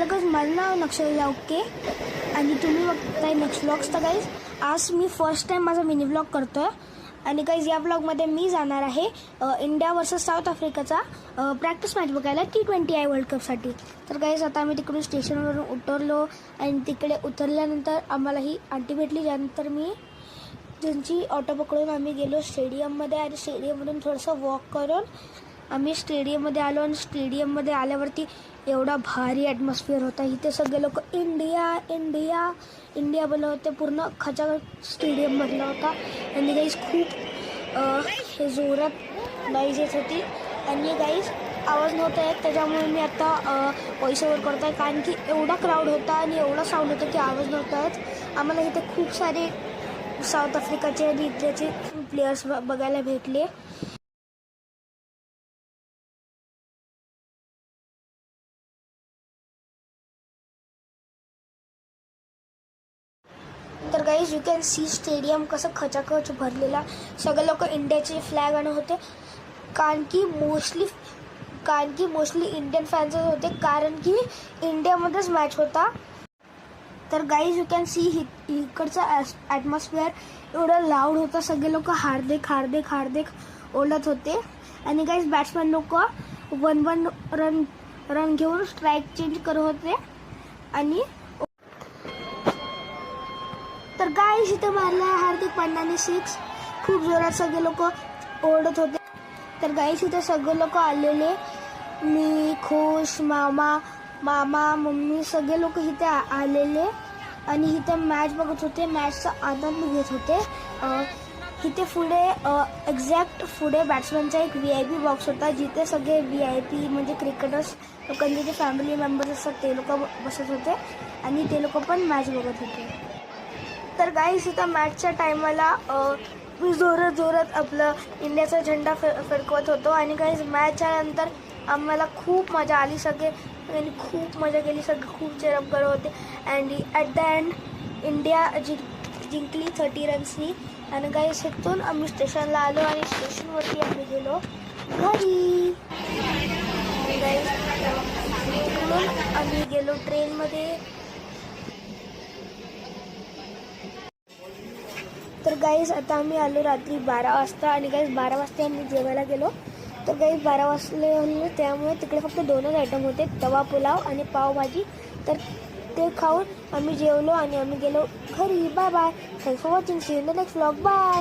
Hello guys, माझं नाव नक्षल okay आणि तुम्ही बघताय नेक्स्ट व्लॉग्स. तर गाईज आज मी फर्स्ट टाईम माझा मिनी व्लॉग करतो आहे आणि गाईज या व्लॉगमध्ये मी जाणार आहे इंडिया वर्सेस साऊथ आफ्रिकाचा प्रॅक्टिस मॅच बघायला T20I वर्ल्ड कपसाठी. तर गाईज आता आम्ही तिकडून स्टेशनवरून उतरलो आणि तिकडे उतरल्यानंतर आम्हाला ही आंटी भेटली, ज्यानंतर मी त्यांची ऑटो पकडून आम्ही गेलो स्टेडियममध्ये आणि स्टेडियममधून थोडंसं वॉक करून आम्ही स्टेडियममध्ये आलो. आणि स्टेडियममध्ये आल्यावरती एवढा भारी ॲटमॉस्फिअर होता. इथे सगळे लोक इंडिया इंडिया इंडिया बोलत होते. पूर्ण खचाखच स्टेडियम भरला होता आणि गाईज खूप हे जोरात नॉईज येत होती आणि गाईज आवाज नव्हता येत, त्याच्यामुळे मी आता व्हॉइस ओव्हर करतो आहे, कारण की एवढा क्राऊड होता आणि एवढा साऊंड होता की आवाज नव्हता येत. आम्हाला इथे खूप सारे साऊथ आफ्रिकाचे आणि इथल्याचे प्लेयर्स बघायला भेटले. तर guys you can see stadium कसं खचाखच भरलेला. सगळे लोक इंडियाचे फ्लॅग आणत होते, कारण की मोस्टली इंडियन फॅन्सच होते, कारण की इंडियामध्येच मॅच होता. तर गाईज यू कॅन सी इकडचा ॲटमॉस्फिअर एवढं लाऊड होता. सगळे लोक हार्दिक हार्दिक हार्दिक ओरडत होते आणि गाईज बॅट्समॅन लोक 1-1 रन घेऊन स्ट्राईक चेंज करत होते. आणि तर गाईज इथं मारला हार्दिक पांड्याने 6. खूप जोरात सगळे लोक ओरडत होते. तर गाईज इथं सगळे लोक आलेले, मी, खुश, मामा मम्मी सगळे लोक इथे आलेले आणि इथे मॅच बघत होते, मॅचचा आनंद घेत होते. इथे पुढे एक्झॅक्ट पुढे बॅट्समॅनचा एक VIP बॉक्स होता, जिथे सगळे VIP म्हणजे क्रिकेटर्स लोकांचे जे फॅमिली मेंबर्स असतात ते लोक बसत होते आणि ते लोक पण मॅच बघत होते. तर गाईज इथं मॅचच्या टायमाला मी जोरात आपलं इंडियाचा झेंडा फडकवत होतो आणि गाईज मॅचच्या नंतर आम्हाला खूप मजा आली. सगळ्यांनी खूप मजा केली, सगळे खूप चेअरअप करत होते. And at the end India जिंकली 30 रन्सनी. आणि गाईज इथून आम्ही स्टेशनला आलो आणि स्टेशनवरती आम्ही गेलो घरी. गाईज तिकडून आम्ही गेलो ट्रेनमध्ये. तर गाईज आता आम्ही आलो रात्री 12 वाजता आणि गाईज 12 वाजता आम्ही जेवायला गेलो. तर गाईज 12 वाजले, त्यामुळे तिकडे फक्त 2च आयटम होते, तवा पुलाव आणि पावभाजी. तर ते खाऊन आम्ही जेवलो आणि आम्ही गेलो घरी. Bye bye. Thanks for watching. See you in the next vlog. Bye.